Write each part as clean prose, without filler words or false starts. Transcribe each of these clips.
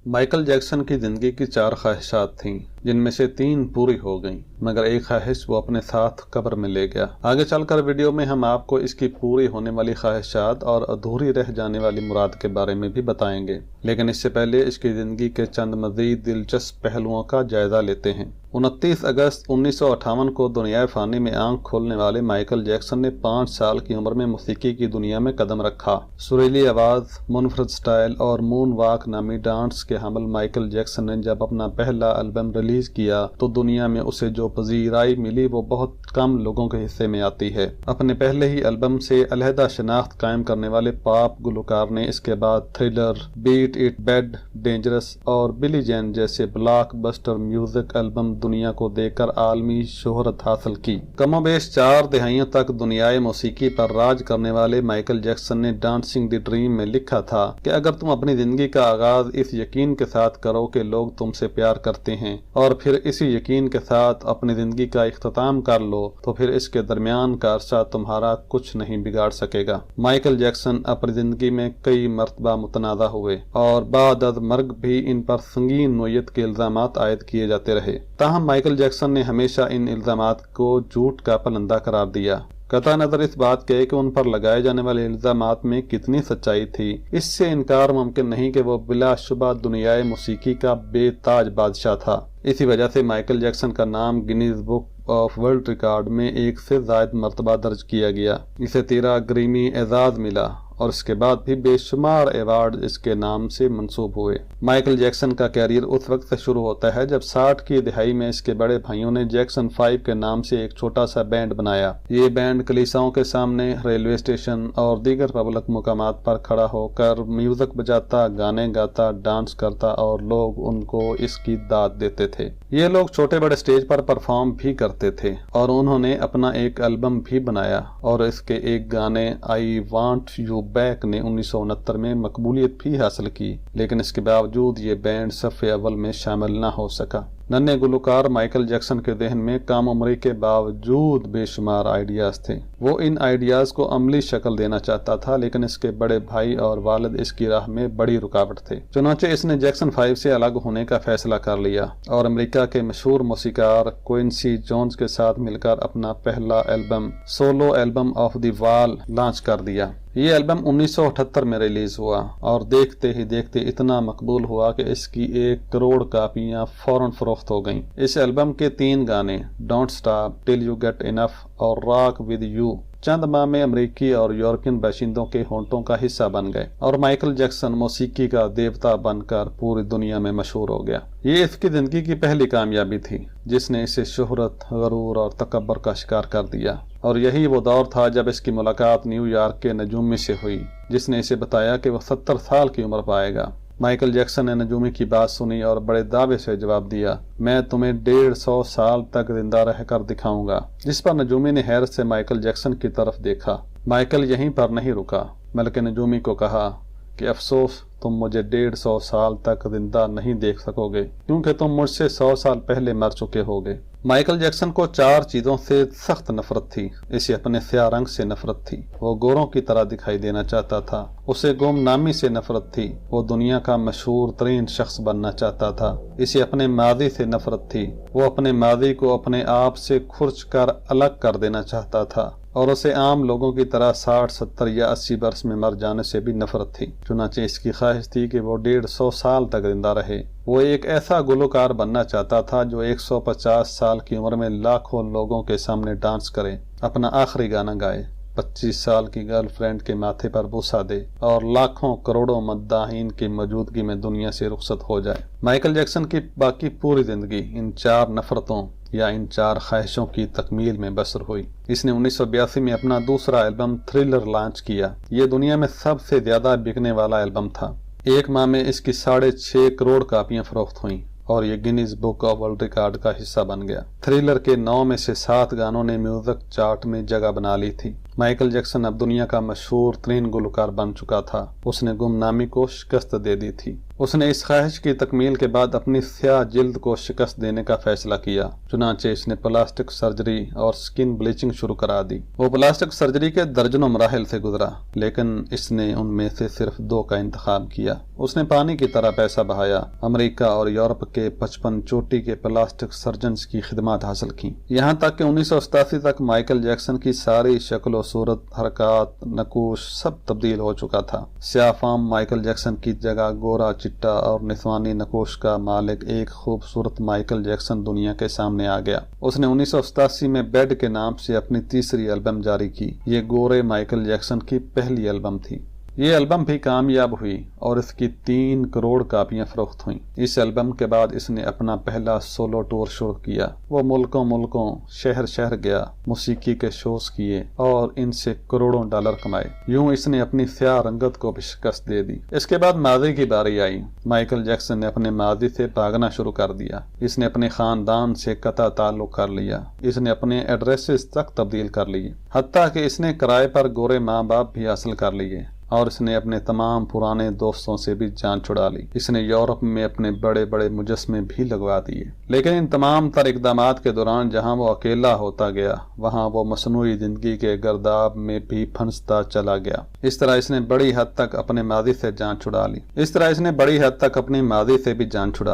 Michael Jackson کی زندگی کی 4 خواہشات تھیں، جن میں سے 3 پوری ہو گئیں، مگر ایک خواہش وہ اپنے ساتھ قبر میں لے گیا۔ آگے چل کر ویڈیو میں ہم آپ کو اس کی پوری ہونے والی خواہشات اور ادھوری رہ جانے والی مراد کے بارے میں بھی بتائیں گے، لیکن اس سے پہلے اس کی زندگی کے چند مزید دلچسپ پہلوؤں کا جائزہ لیتے ہیں۔ 29 اگست 1958 کو دنیائے فانی میں آنکھ کھولنے والے مائیکل جیکسن نے 5 سال کی عمر میں موسیقی کی دنیا میں قدم رکھا۔ سریلی آواز، منفرد سٹائل اور مون واک نامی ڈانس کے حامل مائیکل جیکسن نے جب اپنا پہلا البم ریلیز کیا تو دنیا میں اسے جو پذیرائی ملی وہ بہت کم لوگوں کے حصے میں آتی ہے۔ اپنے پہلے ہی البم سے علیحدہ شناخت قائم کرنے والے پاپ گلوکار نے اس کے بعد thriller, beat it, bad, dangerous اور بلی جین جیسے بلاک بسٹر میوزک البم دنیا کو دے کر عالمی شہرت حاصل کی۔ کم و بیش 4 دہائیوں تک دنیائے موسیقی پر راج کرنے والے مائیکل جیکسن نے ڈانسنگ دی ڈریم میں لکھا تھا کہ اگر تم اپنی زندگی کا آغاز اس یقین کے ساتھ کرو کہ لوگ تم سے پیار کرتے ہیں اور پھر اسی یقین کے ساتھ اپنی زندگی کا اختتام کر لو تو پھر اس کے درمیان کا عرصہ تمہارا کچھ نہیں بگاڑ سکے گا۔ مائیکل جیکسن اپنی زندگی میں کئی مرتبہ متنازع ہوئے اور بعد از مرگ بھی ان پر سنگین نوعیت کے الزامات عائد کیے جاتے رہے، تاہم مائیکل جیکسن نے ہمیشہ ان الزامات کو جھوٹ کا پلندہ قرار دیا۔ قطع نظر اس بات کے کہ ان پر لگائے جانے والے الزامات میں کتنی سچائی تھی، اس سے انکار ممکن نہیں کہ وہ بلا شبہ دنیائے موسیقی کا بے تاج بادشاہ تھا۔ اسی وجہ سے مائیکل جیکسن کا نام Guinness book of world record میں 1 سے زائد مرتبہ درج کیا گیا۔ اسے 13 گریمی اعزاز ملا اور اس کے بعد بھی بے شمار ایوارڈ اس کے نام سے منسوب ہوئے۔ مائیکل جیکسن کا کیریئر اس وقت سے شروع ہوتا ہے جب 60 کی دہائی میں اس کے بڑے بھائیوں نے جیکسن 5 کے نام سے ایک چھوٹا سا بینڈ بنایا۔ یہ بینڈ کلیساؤں کے سامنے، ریلوے اسٹیشن اور دیگر پبلک مقامات پر کھڑا ہو کر میوزک بجاتا، گانے گاتا، ڈانس کرتا اور لوگ ان کو اس کی داد دیتے تھے۔ یہ لوگ چھوٹے بڑے سٹیج پر پرفارم بھی کرتے تھے اور انہوں نے اپنا ایک البم بھی بنایا اور اس کے ایک گانے آئی وانٹ یو بیک نے 1969 میں مقبولیت بھی حاصل کی، لیکن اس کے باوجود یہ بینڈ صف اول میں شامل نہ ہو سکا۔ ننھے گلوکار مائیکل جیکسن کے ذہن میں کم عمری کے باوجود بے شمار آئیڈیاز تھے۔ وہ ان آئیڈیاز کو عملی شکل دینا چاہتا تھا، لیکن اس کے بڑے بھائی اور والد اس کی راہ میں بڑی رکاوٹ تھے۔ چنانچہ اس نے جیکسن 5 سے الگ ہونے کا فیصلہ کر لیا اور امریکہ کے مشہور موسیقار کوئنسی جونز کے ساتھ مل کر اپنا پہلا album solo album off the wall launch کر دیا۔ یہ البم 1978 میں ریلیز ہوا اور دیکھتے ہی دیکھتے اتنا مقبول ہوا کہ اس کی 1 کروڑ کاپیاں فوراً فروخت ہو گئیں۔ اس البم کے 3 گانے don't stop, till you get enough اور راک ود یو چند ماہ میں امریکی اور یورپین باشندوں کے ہونٹوں کا حصہ بن گئے اور مائیکل جیکسن موسیقی کا دیوتا بن کر پوری دنیا میں مشہور ہو گیا۔ یہ اس کی زندگی کی پہلی کامیابی تھی جس نے اسے شہرت، غرور اور تکبر کا شکار کر دیا، اور یہی وہ دور تھا جب اس کی ملاقات نیو یارک کے نجومی سے ہوئی جس نے اسے بتایا کہ وہ 70 سال کی عمر پائے گا۔ مائیکل جیکسن نے نجومی کی بات سنی اور بڑے دعوے سے جواب دیا، میں تمہیں 150 سال تک زندہ رہ کر دکھاؤں گا، جس پر نجومی نے حیرت سے مائیکل جیکسن کی طرف دیکھا۔ مائیکل یہیں پر نہیں رکا بلکہ نجومی کو کہا کہ افسوس تم مجھے 150 سال تک زندہ نہیں دیکھ سکو گے کیونکہ تم مجھ سے 100 سال پہلے مر چکے ہوگے۔ مائیکل جیکسن کو 4 چیزوں سے سخت نفرت تھی۔ اسے اپنے سیاہ رنگ سے نفرت تھی، وہ گوروں کی طرح دکھائی دینا چاہتا تھا۔ اسے گمنامی سے نفرت تھی، وہ دنیا کا مشہور ترین شخص بننا چاہتا تھا۔ اسے اپنے ماضی سے نفرت تھی، وہ اپنے ماضی کو اپنے آپ سے کھرچ کر الگ کر دینا چاہتا تھا، اور اسے عام لوگوں کی طرح 60، 70 یا 80 برس میں مر جانے سے بھی نفرت تھی۔ چنانچہ اس کی خواہش تھی کہ وہ 150 سال تک زندہ رہے۔ وہ ایک ایسا گلوکار بننا چاہتا تھا جو 150 سال کی عمر میں لاکھوں لوگوں کے سامنے ڈانس کرے، اپنا آخری گانا گائے، 25 سال کی گرل فرینڈ کے ماتھے پر بوسہ دے اور لاکھوں کروڑوں مداحین کی موجودگی میں دنیا سے رخصت ہو جائے۔ مائیکل جیکسن کی باقی پوری زندگی ان 4 نفرتوں یا ان 4 خواہشوں کی تکمیل میں بسر ہوئی۔ اس نے 1982 میں اپنا دوسرا البم تھرلر لانچ کیا۔ یہ دنیا میں سب سے زیادہ بکنے والا البم تھا۔ 1 ماہ میں اس کی 6.5 کروڑ کاپیاں فروخت ہوئیں اور یہ Guinness book of world record کا حصہ بن گیا۔ تھرلر کے 9 میں سے 7 گانوں نے میوزک چارٹ میں جگہ بنا لی تھی۔ مائیکل جیکسن اب دنیا کا مشہور ترین گلوکار بن چکا تھا۔ اس نے گمنامی کو شکست دے دی تھی۔ اس نے اس خواہش کی تکمیل کے بعد اپنی سیاہ جلد کو شکست دینے کا فیصلہ کیا، چنانچہ اس نے پلاسٹک سرجری اور سکن بلیچنگ شروع کرا دی۔ وہ پلاسٹک سرجری کے درجنوں مراحل سے گزرا، لیکن اس نے ان میں سے صرف 2 کا انتخاب کیا۔ اس نے پانی کی طرح پیسہ بہایا، امریکہ اور یورپ کے 55 چوٹی کے پلاسٹک سرجنز کی خدمات حاصل کی، یہاں تک کہ 1987 تک مائیکل جیکسن کی ساری شکل و صورت، حرکات، نقوش سب تبدیل ہو چکا تھا۔ سیاہ فام مائیکل جیکسن کی جگہ گورا، چٹا اور نسوانی نقوش کا مالک ایک خوبصورت مائیکل جیکسن دنیا کے سامنے آ گیا۔ اس نے 1987 میں بیڈ کے نام سے اپنی تیسری البم جاری کی۔ یہ گورے مائیکل جیکسن کی پہلی البم تھی۔ یہ البم بھی کامیاب ہوئی اور اس کی 3 کروڑ کاپیاں فروخت ہوئیں۔ اس البم کے بعد اس نے اپنا پہلا سولو ٹور شروع کیا۔ وہ ملکوں شہر شہر گیا، موسیقی کے شوز کیے اور ان سے کروڑوں ڈالر کمائے۔ یوں اس نے اپنی سیاہ رنگت کو بھی شکست دے دی۔ اس کے بعد ماضی کی باری آئی۔ مائیکل جیکسن نے اپنے ماضی سے بھاگنا شروع کر دیا۔ اس نے اپنے خاندان سے قطع تعلق کر لیا۔ اس نے اپنے ایڈریسز تک تبدیل کر لیے، حتیٰ کہ اس نے کرائے پر گورے ماں باپ بھی حاصل کر لیے، اور اس نے اپنے تمام پرانے دوستوں سے بھی جان چھڑا لی۔ اس نے یورپ میں اپنے بڑے بڑے مجسمے بھی لگوا دیے۔ لیکن ان تمام تر اقدامات کے دوران جہاں وہ اکیلا ہوتا گیا، وہاں وہ مصنوعی زندگی کے گرداب میں بھی پھنستا چلا گیا۔ اس طرح اس نے بڑی حد تک اپنے ماضی سے جان چھڑا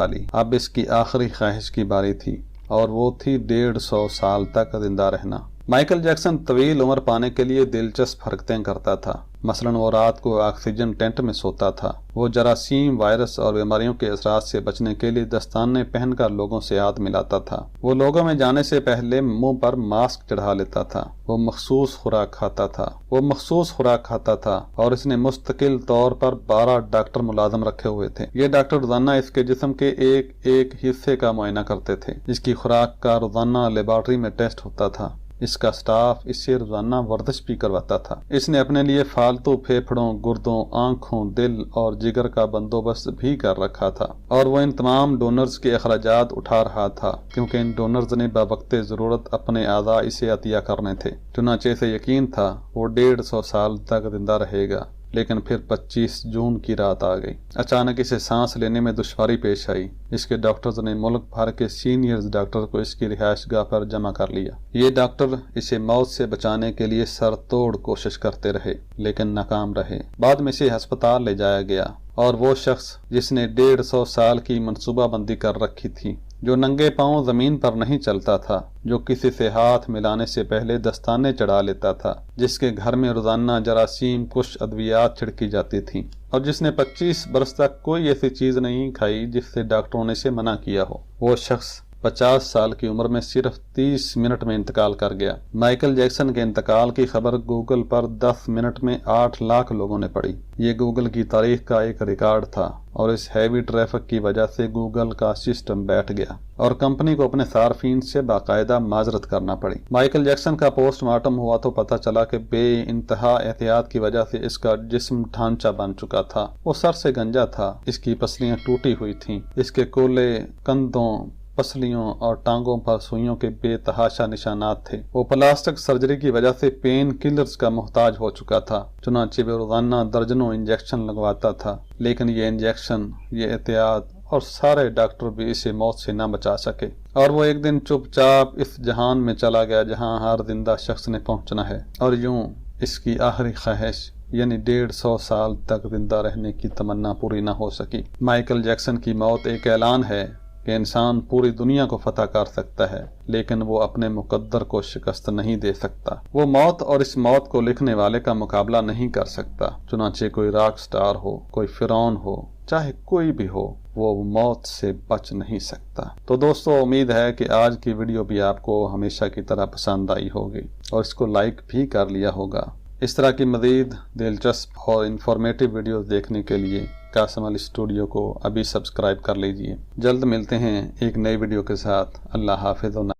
لی۔ اب اس کی آخری خواہش کی باری تھی، اور وہ تھی 150 سال تک زندہ رہنا۔ مائیکل جیکسن طویل عمر پانے کے لیے دلچسپ حرکتیں کرتا تھا۔ مثلاً وہ رات کو آکسیجن ٹینٹ میں سوتا تھا۔ وہ جراثیم، وائرس اور بیماریوں کے اثرات سے بچنے کے لیے دستانے پہن کر لوگوں سے ہاتھ ملاتا تھا۔ وہ لوگوں میں جانے سے پہلے منہ پر ماسک چڑھا لیتا تھا۔ وہ مخصوص خوراک کھاتا تھا اور اس نے مستقل طور پر 12 ڈاکٹر ملازم رکھے ہوئے تھے۔ یہ ڈاکٹر روزانہ اس کے جسم کے ایک حصے کا معائنہ کرتے تھے۔ اس کی خوراک کا روزانہ لیبارٹری میں ٹیسٹ ہوتا تھا۔ اس کا سٹاف اس سے روزانہ ورزش بھی کرواتا تھا۔ اس نے اپنے لیے فالتو پھیپھڑوں، گردوں، آنکھوں، دل اور جگر کا بندوبست بھی کر رکھا تھا، اور وہ ان تمام ڈونرز کے اخراجات اٹھا رہا تھا، کیونکہ ان ڈونرز نے بوقت ضرورت اپنے اعضاء اسے عطیہ کرنے تھے۔ چنانچہ اسے یقین تھا وہ 150 سال تک زندہ رہے گا۔ لیکن پھر 25 جون کی رات آ گئی۔ اچانک اسے سانس لینے میں دشواری پیش آئی۔ اس کے ڈاکٹرز نے ملک بھر کے سینئرز ڈاکٹر کو اس کی رہائش گاہ پر جمع کر لیا۔ یہ ڈاکٹر اسے موت سے بچانے کے لیے سر توڑ کوشش کرتے رہے، لیکن ناکام رہے۔ بعد میں اسے ہسپتال لے جایا گیا، اور وہ شخص جس نے 150 سال کی منصوبہ بندی کر رکھی تھی، جو ننگے پاؤں زمین پر نہیں چلتا تھا، جو کسی سے ہاتھ ملانے سے پہلے دستانے چڑھا لیتا تھا، جس کے گھر میں روزانہ جراثیم کش ادویات چھڑکی جاتی تھیں، اور جس نے 25 برس تک کوئی ایسی چیز نہیں کھائی جس سے ڈاکٹروں نے اسے منع کیا ہو، وہ شخص 50 سال کی عمر میں صرف 30 منٹ میں انتقال کر گیا۔ مائیکل جیکسن کے انتقال کی خبر گوگل پر 10 منٹ میں 8 لاکھ لوگوں نے پڑھی۔ یہ گوگل کی تاریخ کا ایک ریکارڈ تھا، اور اس ہیوی ٹریفک کی وجہ سے گوگل کا سسٹم بیٹھ گیا، اور کمپنی کو اپنے صارفین سے باقاعدہ معذرت کرنا پڑی۔ مائیکل جیکسن کا پوسٹ مارٹم ہوا تو پتہ چلا کہ بے انتہا احتیاط کی وجہ سے اس کا جسم ڈھانچہ بن چکا تھا۔ وہ سر سے گنجا تھا، اس کی پسلیاں ٹوٹی ہوئی تھیں، اس کے کولے، کندھوں، پسلیوں اور ٹانگوں پر سوئیوں کے بے تحاشا نشانات تھے۔ وہ پلاسٹک سرجری کی وجہ سے پین کلرز کا محتاج ہو چکا تھا، چنانچہ وہ روزانہ درجنوں انجیکشن لگواتا تھا، لیکن یہ انجیکشن، یہ احتیاط اور سارے ڈاکٹر بھی اسے موت سے نہ بچا سکے، اور وہ ایک دن چپ چاپ اس جہان میں چلا گیا جہاں ہر زندہ شخص نے پہنچنا ہے۔ اور یوں اس کی آخری خواہش، یعنی 150 سال تک زندہ رہنے کی تمنا پوری نہ ہو سکی۔ مائیکل جیکسن کی موت ایک اعلان ہے کہ انسان پوری دنیا کو فتح کر سکتا ہے، لیکن وہ اپنے مقدر کو شکست نہیں دے سکتا۔ وہ موت اور اس موت کو لکھنے والے کا مقابلہ نہیں کر سکتا۔ چنانچہ کوئی راک سٹار ہو، کوئی فرعون ہو، چاہے کوئی بھی ہو، وہ موت سے بچ نہیں سکتا۔ تو دوستو، امید ہے کہ آج کی ویڈیو بھی آپ کو ہمیشہ کی طرح پسند آئی ہوگی، اور اس کو لائک بھی کر لیا ہوگا۔ اس طرح کی مزید دلچسپ اور انفارمیٹو ویڈیوز دیکھنے کے لیے قاسم علی اسٹوڈیو کو ابھی سبسکرائب کر لیجئے۔ جلد ملتے ہیں ایک نئی ویڈیو کے ساتھ۔ اللہ حافظ۔